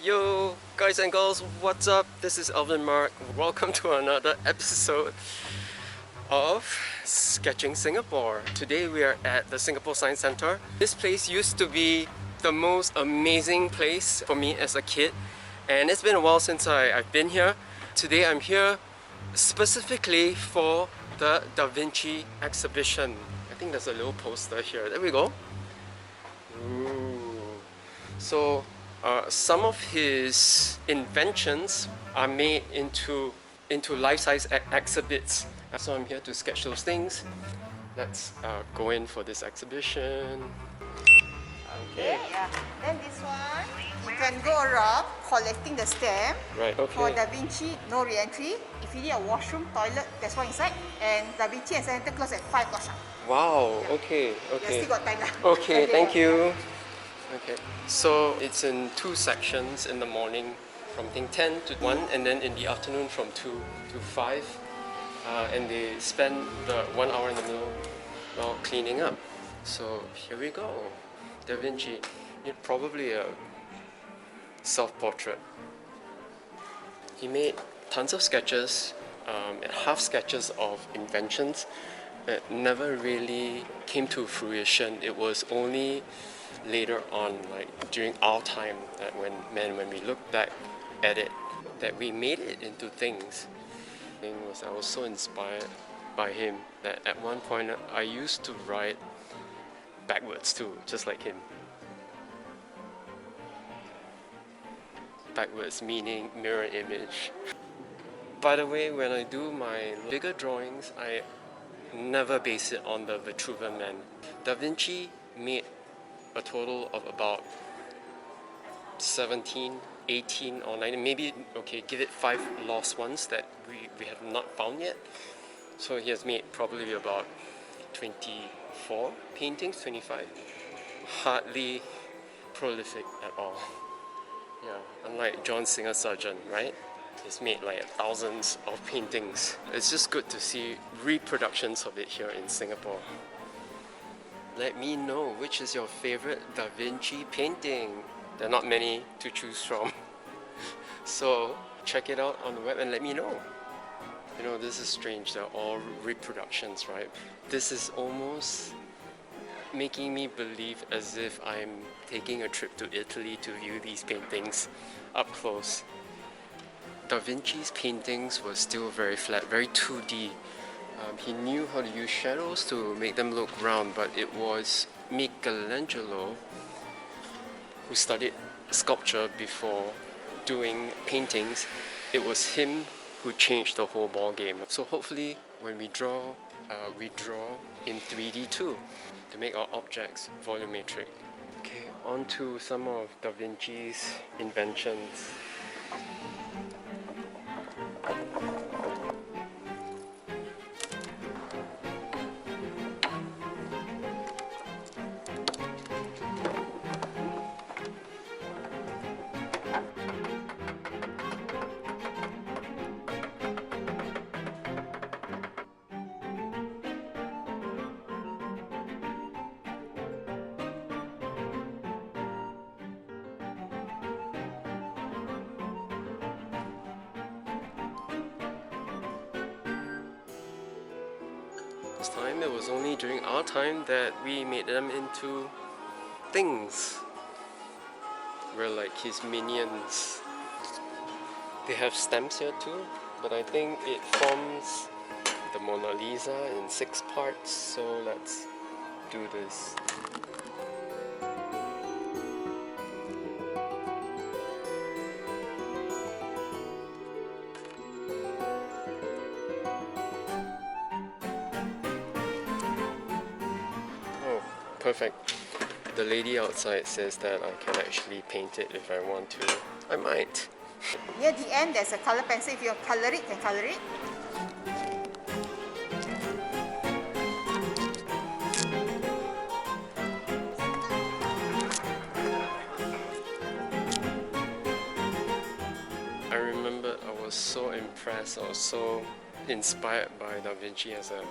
Yo, guys and girls, what's up? This is Alvin Mark. Welcome to another episode of Sketching Singapore. Today we are at the Singapore Science Centre. This place used to be the most amazing place for me as a kid, and it's been a while since I've been here. Today I'm here specifically for the Da Vinci Exhibition. I think there's a little poster here. There we go. Ooh. So some of his inventions are made into life-size exhibits. So I'm here to sketch those things. Let's go in for this exhibition. Okay. Yeah. Then this one, you can go around collecting the stamp. Right. Okay. For Da Vinci, no re-entry. If you need a washroom, toilet, there's one inside. And Da Vinci and Science Centre close at 5 o'clock. Wow. Yeah. Okay. You Okay. still got time. Okay. Thank you. Okay. So it's in two sections in the morning, from I think 10 to 1, and then in the afternoon from 2 to 5. And they spend the 1 hour in the middle while cleaning up. So here we go. Da Vinci, probably a self-portrait. He made tons of sketches, and half sketches of inventions that never really came to fruition. It was only later on, like during our time, that when we look back at it, that we made it into things. I was so inspired by him that at one point I used to write backwards too, just like him. Backwards meaning mirror image. By the way, when I do my bigger drawings, I never base it on the Vitruvian Man. Da Vinci made a total of about 17, 18 or 19, maybe, okay, give it 5 lost ones that we have not found yet. So he has made probably about 24 paintings, 25. Hardly prolific at all. Yeah, unlike John Singer Sargent, right? He's made like thousands of paintings. It's just good to see reproductions of it here in Singapore. Let me know which is your favorite Da Vinci painting. There are not many to choose from. So check it out on the web and let me know. You know, this is strange, they're all reproductions, right? This is almost making me believe as if I'm taking a trip to Italy to view these paintings up close. Da Vinci's paintings were still very flat, very 2D. He knew how to use shadows to make them look round, but it was Michelangelo who studied sculpture before doing paintings. It was him who changed the whole ball game. So hopefully when we draw in 3D too, to make our objects volumetric. Okay, on to some of Da Vinci's inventions. This time, it was only during our time that we made them into things. We're like his minions. They have stamps here too, but I think it forms the Mona Lisa in 6 parts, so let's do this. Perfect. The lady outside says that I can actually paint it if I want to. I might. Near the end, there's a color pencil. If you color it, you can color it. I remember I was so impressed, I was so inspired by Da Vinci as a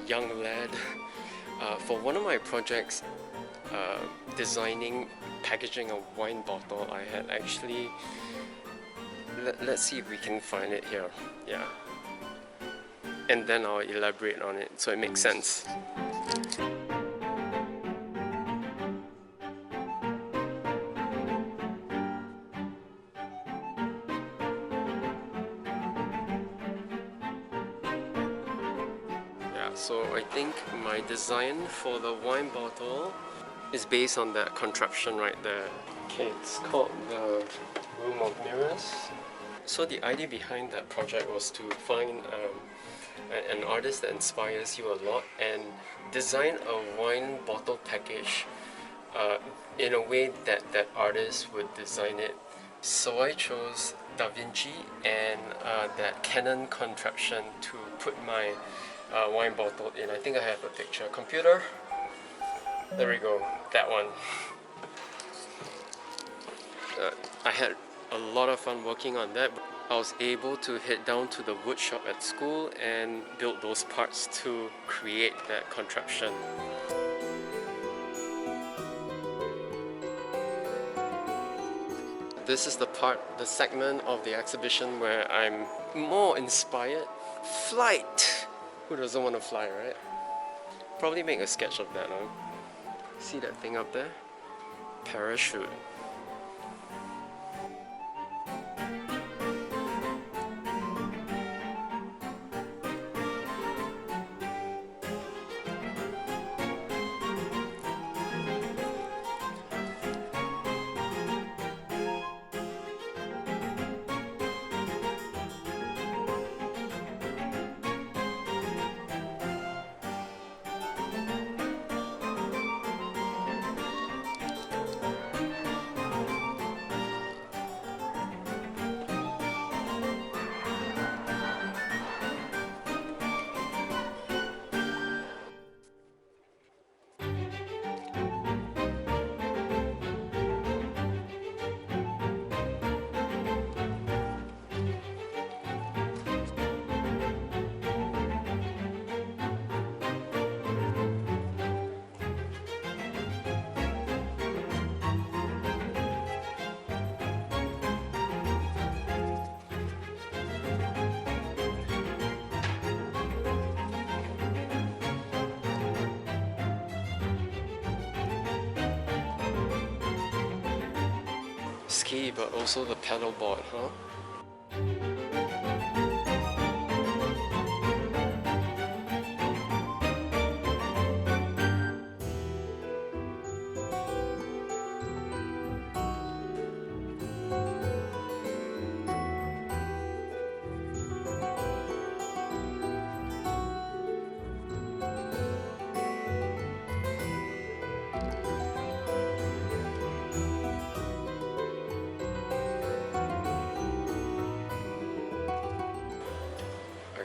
young lad. For one of my projects, designing packaging a wine bottle, I had actually... Let's see if we can find it here. Yeah. And then I'll elaborate on it so it makes sense. So I think my design for the wine bottle is based on that contraption right there. Okay, it's called the Room of Mirrors. So the idea behind that project was to find an artist that inspires you a lot and design a wine bottle package in a way that that artist would design it. So I chose Da Vinci and that Canon contraption to put my wine bottle in. I think I have a picture. Computer, there we go, that one. I had a lot of fun working on that. I was able to head down to the wood shop at school and build those parts to create that contraption. This is the segment of the exhibition where I'm more inspired. Flight! Who doesn't want to fly, right? Probably make a sketch of that, huh? See that thing up there? Parachute. Ski, but also the pedal board, huh?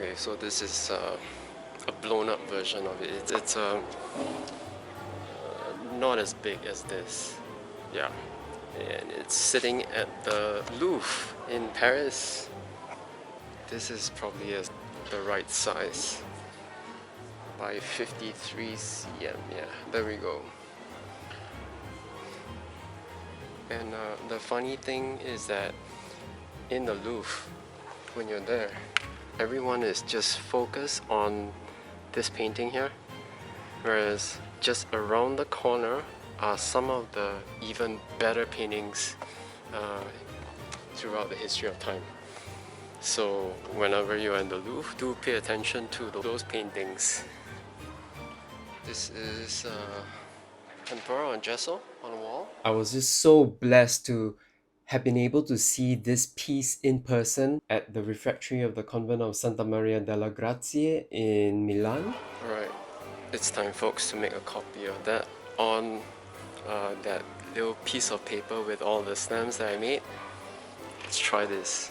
Okay, so this is a blown up version of it. It's not as big as this. Yeah, and it's sitting at the Louvre in Paris. This is probably the right size by 53 cm. Yeah, there we go. And the funny thing is that in the Louvre, when you're there, everyone is just focused on this painting here, whereas just around the corner are some of the even better paintings throughout the history of time. So whenever you're in the Louvre, do pay attention to those paintings. This is tempera on gesso on a wall. I was just so blessed to have been able to see this piece in person at the refectory of the convent of Santa Maria della Grazie in Milan. Alright, it's time, folks, to make a copy of that on that little piece of paper with all the stamps that I made. Let's try this.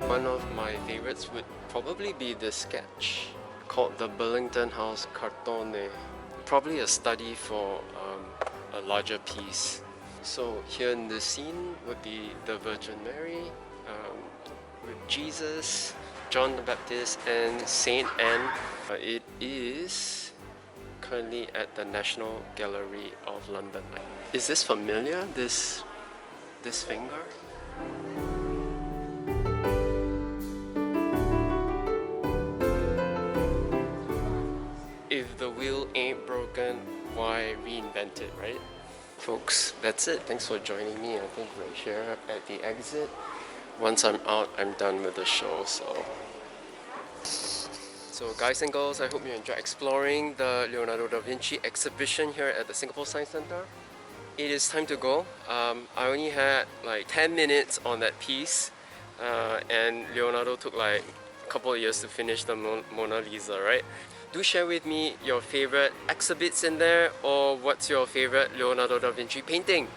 One of my favorites would probably be this sketch called the Burlington House Cartone. Probably a study for a larger piece. So here in the scene would be the Virgin Mary with Jesus, John the Baptist, and Saint Anne. It is currently at the National Gallery of London. Is this familiar? This finger? If the wheel ain't broken, why reinvent it, right? Folks, that's it. Thanks for joining me. I think we're here at the exit. Once I'm out, I'm done with the show, So guys and girls, I hope you enjoy exploring the Leonardo da Vinci Exhibition here at the Singapore Science Centre. It is time to go. I only had like 10 minutes on that piece, and Leonardo took like a couple of years to finish the Mona Lisa, right? Do share with me your favorite exhibits in there, or what's your favorite Leonardo da Vinci painting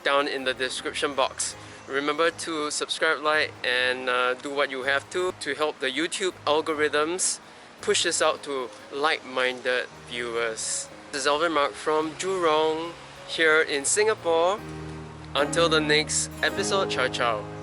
down in the description box. Remember to subscribe, like, and do what you have to help the YouTube algorithms push this out to like-minded viewers. This is Alvin from Jurong here in Singapore. Until the next episode, ciao ciao.